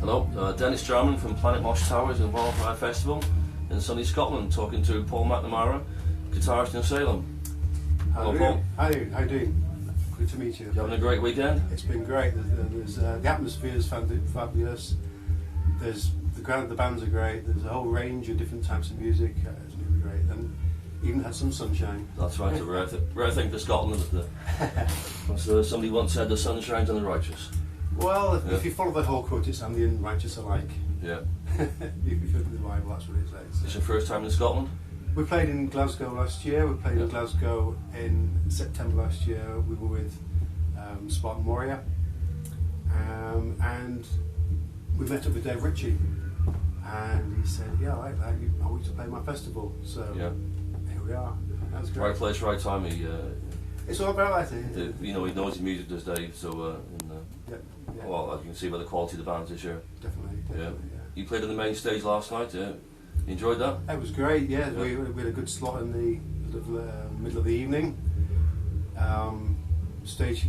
Hello, Dennis Jarman from Planetmosh Towers and Wildfire Festival in sunny Scotland, talking to Paul Macnamara, guitarist in Salem. Hello, Paul. How are you doing? Good to meet you. You having a great weekend? It's been great. The atmosphere is fabulous. There's the bands are great. There's a whole range of different types of music. It's been great, and even had some sunshine. That's right, a rare thing for Scotland, isn't it? Somebody once said, the sun shines on the righteous. Well, if you follow the whole quote, it's and the unrighteous alike. Yeah. If you look at the Bible, that's what it says. It's your first time in Scotland? We played in Glasgow last year. We played in Glasgow in September last year. We were with Spartan Warrior, and we met up with Dave Ritchie, and he said, "Yeah, I like that. I want you to play my festival." So here we are. That's great. Right place, right time. It's all about that. He knows his music does, Dave. So, well, as you can see by the quality of the bands this year. Definitely. Yeah. You played on the main stage last night. You enjoyed that? It was great. Yeah, we had a good slot in the middle of the evening. Stage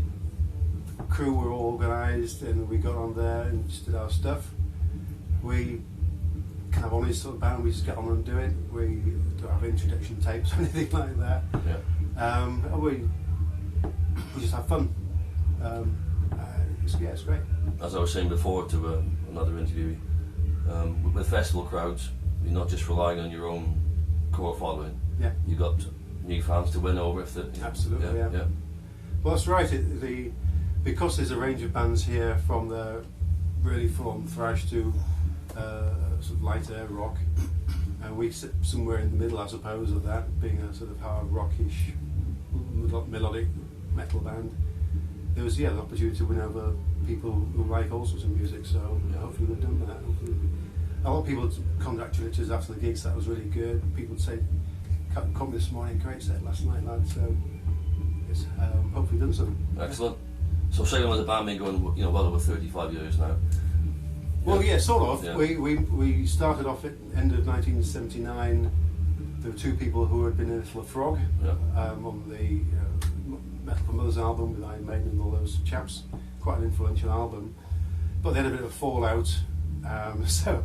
crew were all organised, and we got on there and just did our stuff. We kind of on this sort of band, we just get on and do it. We don't have introduction tapes or anything like that. And we just have fun. It's great. As I was saying before to another interview, with festival crowds, you're not just relying on your own core following. Yeah. You've got new fans to win over. Absolutely. Yeah. Well, that's right. Because there's a range of bands here, from the really full-on thrash to sort of lighter rock, and we sit somewhere in the middle, I suppose, of that, being a sort of hard rockish, melodic metal band. There was the opportunity to win over people who like all sorts of music. So hopefully we've done that. A lot of people contacted us after the gigs. That was really good. People say, "Come this morning, great set last night, lad." So it's hopefully done something. Excellent. So Salem as a band been going, well over 35 years now. Well, sort of. Yeah. We started off at end of 1979. There were two people who had been in Little Frog on the Metal for Mothers album with Iron Maiden and all those chaps. Quite an influential album. But they had a bit of a fallout. So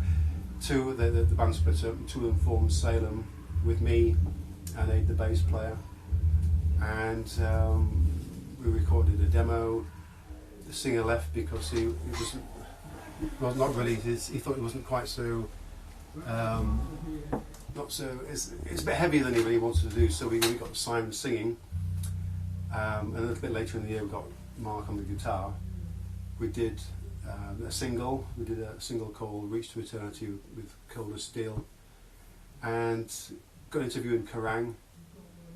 the band split up. Two of them formed Salem with me and Aid, the bass player. And we recorded a demo. The singer left because he wasn't really. He thought it wasn't quite so. Not so. It's a bit heavier than he really wanted to do. So we got Simon singing, and a little bit later in the year we got Mark on the guitar. We did a single. We did a single called "Reach to Eternity" with Cold as Steel, and got an interview in Kerrang,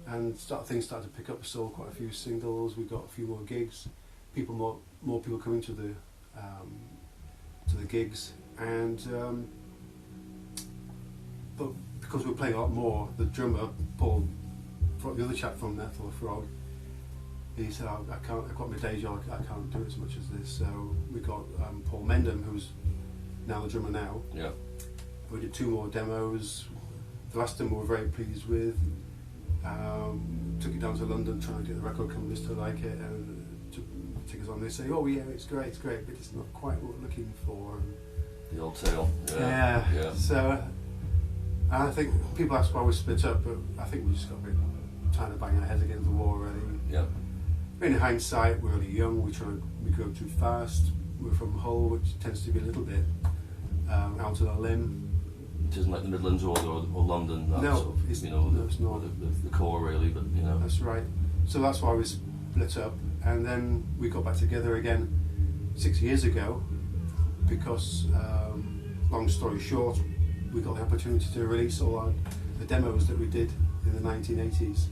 and things started to pick up. We sold quite a few singles. We got a few more gigs. More people coming to the gigs, and but because we were playing a lot more, the drummer Paul, the other chap from Metal Frog, he said, I've got my day job, I can't do as much as this. So we got Paul Mendham, who's now the drummer now. Yeah. We did 2 more demos. The last one we were very pleased with. Took it down to London, trying to get the record companies to like it, and took us on. They say, "Oh yeah, it's great, but it's not quite what we're looking for." The old tale. Yeah. So I think people ask why we split up, but I think we just got a bit trying to bang our heads against the wall, really. Yeah. In hindsight, we're really young. We go too fast. We're from Hull, which tends to be a little bit out on a limb. It isn't like the Midlands or London. No, it's not the core really, but That's right. So that's why we split up, and then we got back together again 6 years ago, because long story short, we got the opportunity to release all the demos that we did in the 1980s.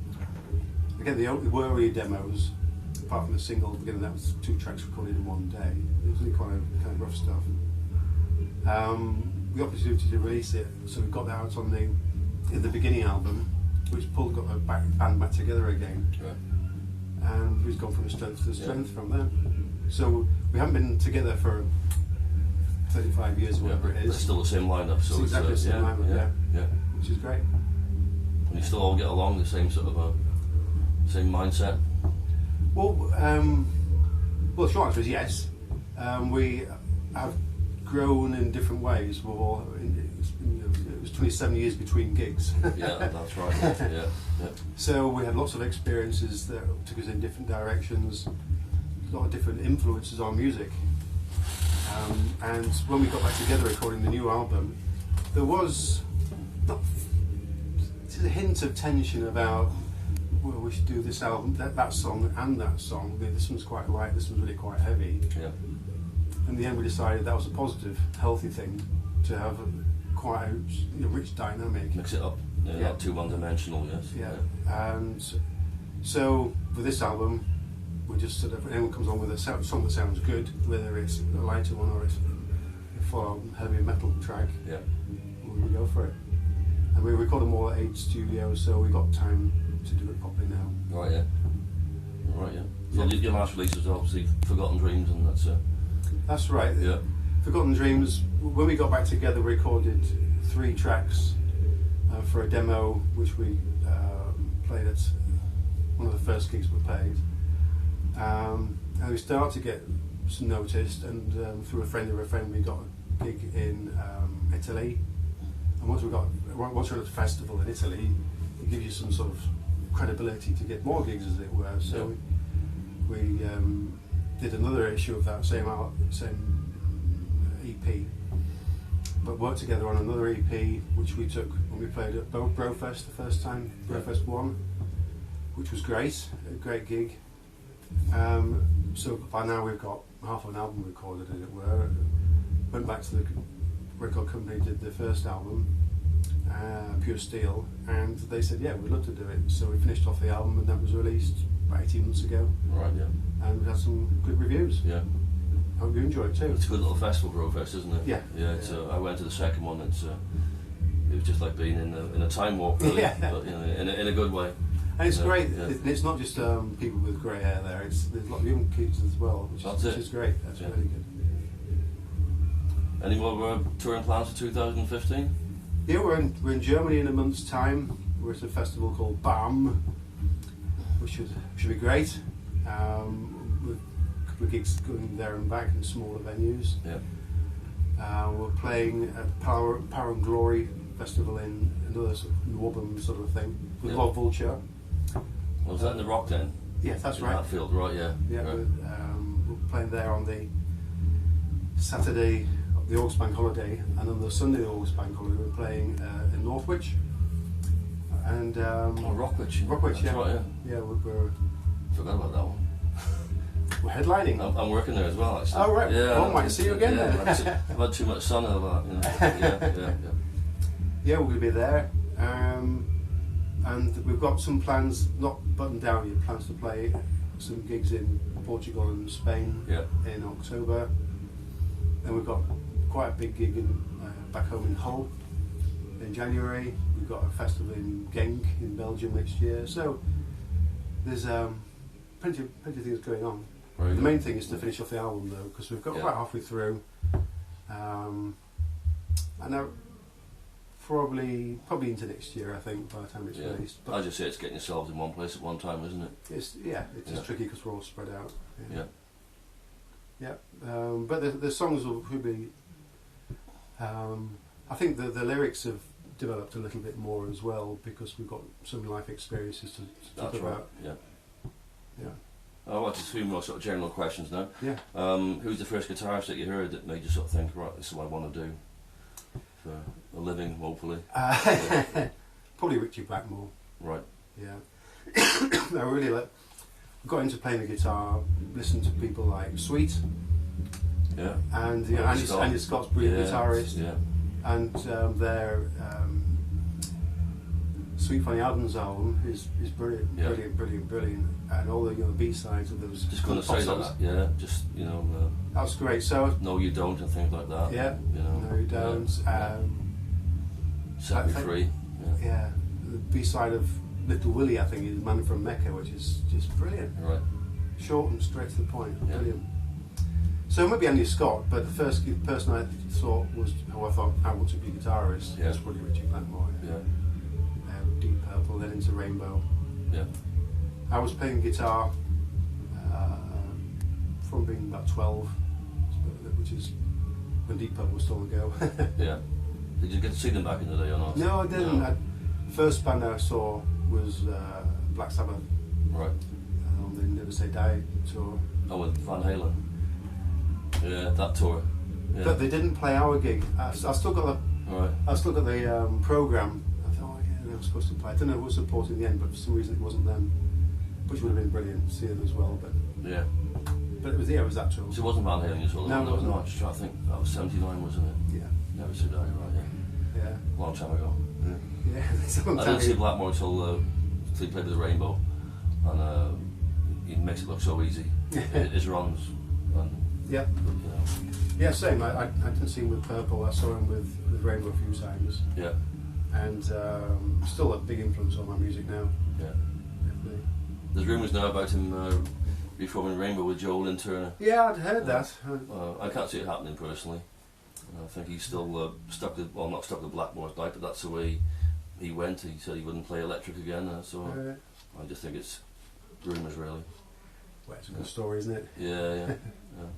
Again, they were really demos, apart from the single. Again, that was 2 tracks recorded in one day. It was really kind of rough stuff. We got the opportunity to release it, so we got that out on the beginning album, which Paul got the band back together again. Right. And we've gone from strength to strength from then. So we haven't been together for 35 years or whatever it is. It's still the same lineup, so it's exactly the same lineup, which is great. And you still all get along, the same sort of same mindset? Well, the short answer is yes. We have grown in different ways. It was 27 years between gigs. Yeah, that's right. Yeah. So we had lots of experiences that took us in different directions, a lot of different influences on music. And when we got back together recording the new album, there was a hint of tension about, well, we should do this album, that song and that song. This one's quite light, this one's really quite heavy. Yeah. In the end, we decided that was a positive, healthy thing to have quite a rich dynamic. Mix it up, not too one-dimensional. Yes. Yeah. And so with this album, we just sort of, anyone comes on with a song that sounds good, whether it's a lighter one or it's a full heavy metal track. Yeah. We go for it. And we record them all at 8 studios, so we've got time to do it properly now. Right. Yeah. Right. Yeah. So your last release was obviously Forgotten Dreams, and that's right. Yeah. Forgotten Dreams. When we got back together, we recorded 3 tracks for a demo, which we played at one of the first gigs we played. And we started to get noticed, and through a friend of a friend, we got a gig in Italy. And once we're at a festival in Italy, it gives you some sort of credibility to get more gigs, as it were. So we did another issue of that same EP, but worked together on another EP, which we took when we played at Brofest the first time, Brofest 1, which was great, a great gig. So by now we've got half an album recorded, as it were. Went back to the record company, did the first album, Pure Steel, and they said, yeah, we'd love to do it. So we finished off the album, and that was released about 18 months ago. Right, yeah. And we had some good reviews. Yeah. I hope you enjoy it too. It's a good little festival, Brofest, isn't it? Yeah. Yeah. I went to the second one. It was just like being in a time warp, really, but in a good way. And it's great. Yeah. It's not just people with grey hair there. There's a lot of young kids as well, which is great. That's really good. Any more touring plans for 2015? Yeah, we're in Germany in a month's time. We're at a festival called BAM, which should be great. With a couple of gigs going there and back in smaller venues. Yeah. We're playing at Power and Glory Festival in another sort of NWOBHM sort of thing with Bob Vulture. Was that in the Rock then? Yeah, that's right. That field, right? Yeah. Yeah, right. We're playing there on the Saturday of the August Bank holiday, and on the Sunday of the August Bank holiday we're playing in Northwich. And Rockwich. Rockwich, that's right, yeah. We're forgot about that one. We're headlining. I'm working there as well, actually. Oh right. Yeah. Oh, might see you again then. I've had too much sun over that. Yeah. Yeah, we're going to be there. And we've got some plans, not buttoned down yet, plans to play some gigs in Portugal and Spain in October. Then we've got quite a big gig back home in Hull in January. We've got a festival in Genk in Belgium next year. So there's plenty of things going on. The main thing is to finish off the album though, because we've got about halfway through. And now probably into next year, I think, by the time it's released. But I just say it's getting yourselves in one place at one time, isn't it? It's just tricky because we're all spread out. Yeah. But the songs will be. I think the lyrics have developed a little bit more as well because we've got some life experiences to talk about. Yeah. Yeah. Oh, well, just a few more sort of general questions now. Yeah. Who's the first guitarist that you heard that made you sort of think, right, this is what I want to do for a living, hopefully? Probably Richie Blackmore. Right. Yeah. I really got into playing the guitar, listened to people like Sweet. Yeah. And Andy Scott's brilliant guitarist. Yeah. And their Sweet Funny Adams album is brilliant, brilliant, and all the B-sides of those. Just going to say that, yeah. Just that's great. So No You Don't and things like that. Yeah. No You Don't. Set Me Free. Yeah. The B-side of Little Willie, I think, is Man from Mecca, which is just brilliant. Right. Short and straight to the point. Yeah. Brilliant. So maybe Andy Scott, but the first person I thought was who I thought I want to be a guitarist was probably Richie Blackmore. Yeah. Deep Purple, then into Rainbow. Yeah. I was playing guitar from being about 12, which is when Deep Purple was still on the go. Yeah. Did you get to see them back in the day or not? No, I didn't. No. First band I saw was Black Sabbath. Right. On the Never Say Die tour. Oh, with Van Halen. Yeah, that tour. Yeah. But they didn't play our gig. I still got the. Right. I still got the program. I thought, oh yeah, they were supposed to play. I don't know who was supporting in the end, but for some reason it wasn't them. Which would have been brilliant to see them as well. But yeah. But it was that tour. So it wasn't Van Halen you saw? No, it wasn't. I just trying to think. That was 79, wasn't it? Yeah. Never Say Die, right? Yeah. Yeah. Long time ago. Yeah. It's a long I time didn't see ago. Blackmore until he played with the Rainbow, and he makes it look so easy. His runs. And, Yeah. you know. Yeah, same. I didn't see him with Purple. I saw him with Rainbow a few times. Yeah. And still a big influence on my music now. Yeah. Definitely. There's rumours now about him reforming Rainbow with Joel and Turner. Yeah, I'd heard that. I can't see it happening personally. I think he's still stuck to, well, not stuck to Blackmore's night, but that's the way he went. He said he wouldn't play electric again, so I just think it's rumours really. Well, it's a good story, isn't it? Yeah, yeah. Yeah.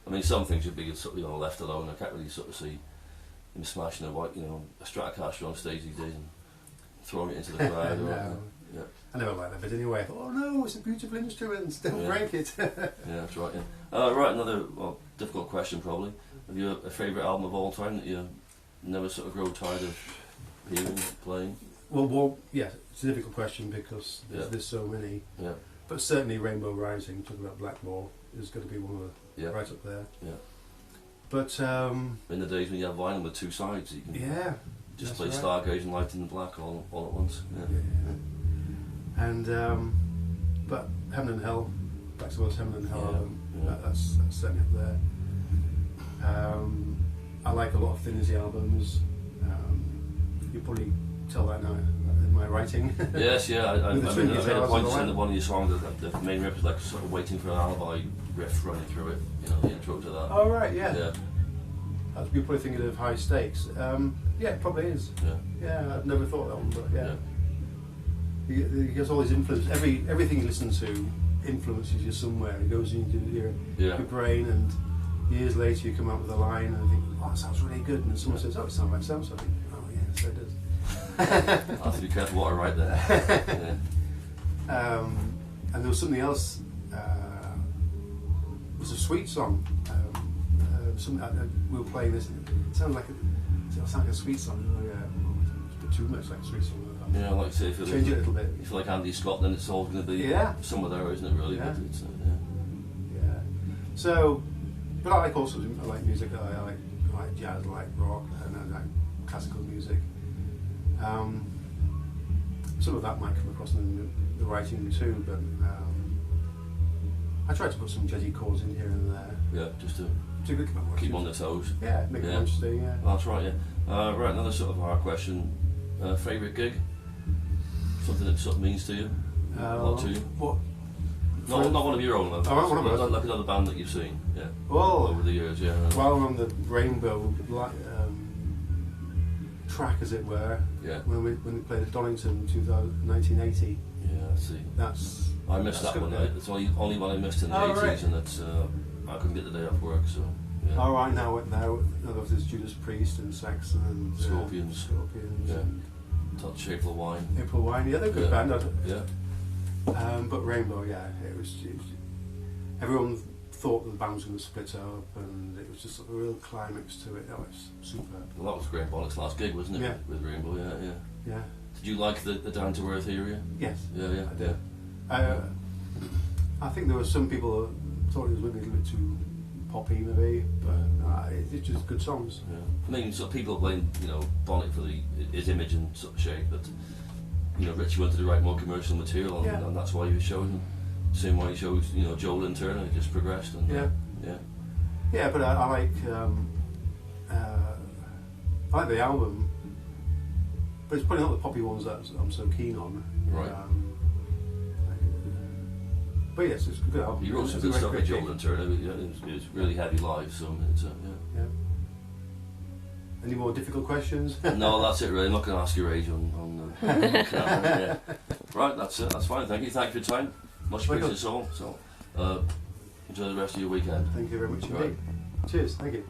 I mean, some things should be left alone. I can't really sort of see him smashing a Stratocaster on stage these days and throwing it into the crowd. No. Yeah. I never liked that bit anyway. I thought, oh no, it's a beautiful instrument, don't break it. Yeah, that's right. Yeah. Right, another difficult question probably. Have you a favourite album of all time that you never sort of grow tired of hearing, playing? Well, yeah, it's a difficult question because there's so many. Yeah. But certainly Rainbow Rising, talking about Blackmore, is going to be one of the right up there. Yeah. But in the days when you have vinyl with two sides, you can just play right. Stargaze and Light in the Black all at once. Yeah. And but Heaven and Hell, Black Sabbath's Heaven and Hell album, that's certainly up there. I like a lot of Thin Lizzy albums. You probably tell that now in my writing. Yes, yeah. I made a point in one of your songs that the main riff is like sort of Waiting for an Alibi riff running through it. You know, the intro to that. Oh right, yeah. Yeah. You're probably thinking of High Stakes. Yeah, it probably is. Yeah. Yeah, I've never thought of that one, but yeah. He gets all his influence. Everything you listen to influences you somewhere. It goes into your brain, and years later you come up with a line and think, oh, that sounds really good. And someone says, oh, it sounds like Sam. So I think, oh yeah, so it does. I have to be careful what I write there. And there was something else. It was a sweet song. We were playing this. It sounded like a sweet song. It's a bit too much like a sweet song. Yeah, like I say, if change it a little bit. If you like Andy Scott, then it's all going to be somewhere there, isn't it? Really. Yeah. But it's, yeah. So, but I like also I like music. I like jazz, I like rock, and I like classical music. Some of that might come across in the writing too, but I try to put some jazzy chords in here and there. Yeah, just to keep on their toes. Yeah, make it interesting. Yeah. Well, that's right. Yeah. Right. Another sort of hard question. Favourite gig? Something that sort of means to you? A lot to you? What? Not one of your own. Like another band that you've seen. Yeah. Well, over the years. Yeah. While on the Rainbow track, as it were. Yeah. When we played at Donington in 1980. Yeah. I see. I missed that one. It's only one I missed in the 80s, right. And it's I couldn't get the day off work, so. Yeah. All right, now there's Judas Priest and Saxon and Scorpions. Yeah. Touch April Wine. April Wine, yeah, they're a good band. Yeah. But Rainbow, it was everyone thought the band was going to split up, and it was just a real climax to it. Oh, it's superb. Well, that was Graham Bonnett's last gig, wasn't it? Yeah. With Rainbow, yeah. Did you like the down to earth area? Yes. Yeah. I did. I think there were some people who thought it was maybe a little bit too poppy, maybe, but it's just good songs. Yeah. I mean, sort of people blame Bonnet for his image and sort of shape, but Richie wanted to write more commercial material, and that's why he was showing. Same way he shows Joel and Turner. It just progressed. And, yeah. But I like the album, but it's probably not the poppy ones that I'm so keen on. Right. But yes, it's a good album. He wrote some good stuff with Joel and Turner. It was really heavy live, so it's yeah. Any more difficult questions? No, that's it really. I'm not going to ask your age on camera. Right, that's it. That's fine. Thank you for your time. Much appreciated, all. So enjoy the rest of your weekend. Thank you very much indeed. Cheers. Thank you.